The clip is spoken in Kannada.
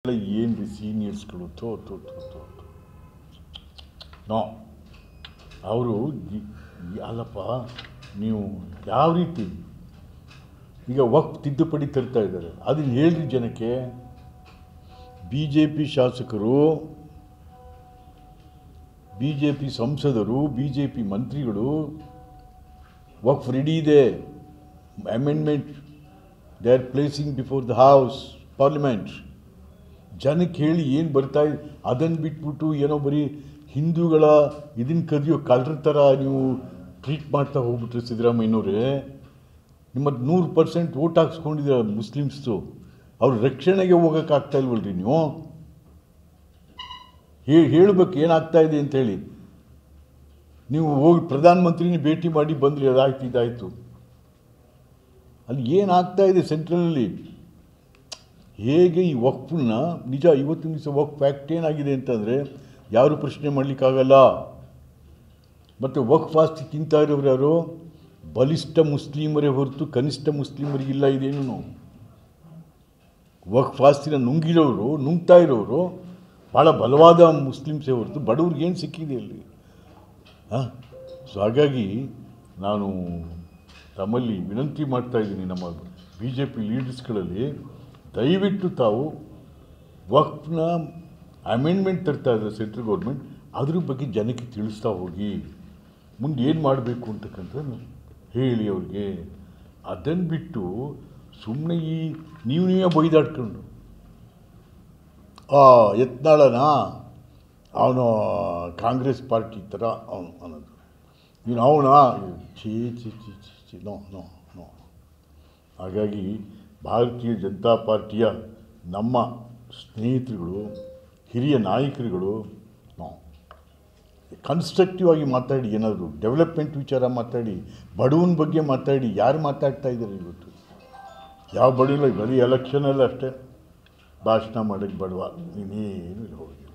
ಏನು ಸೀನಿಯರ್ಸ್ಗಳು ನೋ ಅವರು ಅಲ್ಲಪ್ಪ ನೀವು ಯಾವ ರೀತಿ ಈಗ ವಕ್ಫ್ ತಿದ್ದುಪಡಿ ತರ್ತಾ ಇದ್ದಾರೆ ಅದನ್ನು ಹೇಳ್ರಿ ಜನಕ್ಕೆ. ಬಿ ಜೆ ಪಿ ಶಾಸಕರು, ಬಿ ಜೆ ಪಿ ಸಂಸದರು, ಬಿ ಜೆ ಪಿ ಮಂತ್ರಿಗಳು ವಕ್ಫ್ ರೆಡಿ ಇದೆ, amendment they are placing before the house parliament. ಜನಕ್ಕೆ ಹೇಳಿ ಏನು ಬರ್ತಾ ಇದೆ ಅದನ್ನು ಬಿಟ್ಬಿಟ್ಟು ಏನೋ ಬರೀ ಹಿಂದೂಗಳ ಇದನ್ನು ಕದಿಯೋ ಕಳ್ಳರ ಥರ ನೀವು ಟ್ರೀಟ್ ಮಾಡ್ತಾ ಹೋಗ್ಬಿಟ್ರೆ ಸಿದ್ದರಾಮಯ್ಯನವರೇ, ನಿಮ್ಮ 100% ವೋಟ್ ಹಾಕ್ಸ್ಕೊಂಡಿದ್ದೀರ ಮುಸ್ಲಿಮ್ಸು, ಅವ್ರ ರಕ್ಷಣೆಗೆ ಹೋಗೋಕ್ಕಾಗ್ತಾ ಇಲ್ವಲ್ರಿ ನೀವು? ಹೇಳಬೇಕು ಏನಾಗ್ತಾ ಇದೆ ಅಂಥೇಳಿ. ನೀವು ಹೋಗಿ ಪ್ರಧಾನಮಂತ್ರಿನ ಭೇಟಿ ಮಾಡಿ ಬಂದ್ರಿ, ಅದಾಯ್ತು ಇದಾಯಿತು. ಅಲ್ಲಿ ಏನಾಗ್ತಾ ಇದೆ ಸೆಂಟ್ರಲಲ್ಲಿ, ಹೇಗೆ ಈ ವಕ್ಫನ್ನ ನಿಜ ಇವತ್ತಿನ ದಿವಸ ವಕ್ಫ್ ಆ್ಯಕ್ಟ್ ಏನಾಗಿದೆ ಅಂತಂದರೆ ಯಾರೂ ಪ್ರಶ್ನೆ ಮಾಡಲಿಕ್ಕಾಗಲ್ಲ. ಮತ್ತು ವಕ್ಫ್ ಆಸ್ತಿ ತಿಂತಾ ಇರೋರು ಯಾರು? ಬಲಿಷ್ಠ ಮುಸ್ಲಿಮರೇ ಹೊರತು ಕನಿಷ್ಠ ಮುಸ್ಲಿಮರಿಗಿಲ್ಲ. ಇದೇನು ವಕ್ಫ್ ಆಸ್ತಿನ ನುಂಗ್ತಾ ಇರೋರು ಭಾಳ ಬಲವಾದ ಮುಸ್ಲಿಮ್ಸೇ ಹೊರತು ಬಡವ್ರಿಗೇನು ಸಿಕ್ಕಿದೆ ಅಲ್ಲಿ? ಸೊ ಹಾಗಾಗಿ ನಾನು ತಮ್ಮಲ್ಲಿ ವಿನಂತಿ ಮಾಡ್ತಾಯಿದ್ದೀನಿ, ನಮ್ಮ ಬಿ ಜೆ ಪಿ ಲೀಡರ್ಸ್ಗಳಲ್ಲಿ ದಯವಿಟ್ಟು ತಾವು ವಕ್ಫ್ನ ಅಮೆಂಡ್ಮೆಂಟ್ ತರ್ತಾ ಇದ್ದಾರೆ ಸೆಂಟ್ರಲ್ ಗೌರ್ಮೆಂಟ್, ಅದ್ರ ಬಗ್ಗೆ ಜನಕ್ಕೆ ತಿಳಿಸ್ತಾ ಹೋಗಿ, ಮುಂದೆ ಏನು ಮಾಡಬೇಕು ಅಂತಕ್ಕಂಥದ್ದು ಹೇಳಿ ಅವ್ರಿಗೆ. ಅದನ್ನು ಬಿಟ್ಟು ಸುಮ್ಮನೆ ಈ ನೀವೇ ಬೈದಾಡ್ಕೊಂಡು ಯತ್ನಾಳನ ಅವನು ಕಾಂಗ್ರೆಸ್ ಪಾರ್ಟಿ ಥರ ಅವನು ಅನ್ನೋದು, ಇವನು ಅವನ ಚಿ ನೋ ನೋ ನೋ. ಹಾಗಾಗಿ ಭಾರತೀಯ ಜನತಾ ಪಾರ್ಟಿಯ ನಮ್ಮ ಸ್ನೇಹಿತರುಗಳು, ಹಿರಿಯ ನಾಯಕರುಗಳು ನಾವು ಕನ್ಸ್ಟ್ರಕ್ಟಿವ್ ಆಗಿ ಮಾತಾಡಿ, ಏನಾದರೂ ಡೆವಲಪ್ಮೆಂಟ್ ವಿಚಾರ ಮಾತಾಡಿ, ಬಡವನ ಬಗ್ಗೆ ಮಾತಾಡಿ. ಯಾರು ಮಾತಾಡ್ತಾ ಇದ್ದಾರೆ ಇವತ್ತು? ಯಾವ ಬಡವಿಲ್ಲ, ಬರೀ ಎಲೆಕ್ಷನಲ್ಲಿ ಅಷ್ಟೇ ಭಾಷಣ ಮಾಡೋಕ್ಕೆ ಬಡವ, ನೀನೇನು ಇಲ್ಲ ಹೋಗಿಲ್ಲ.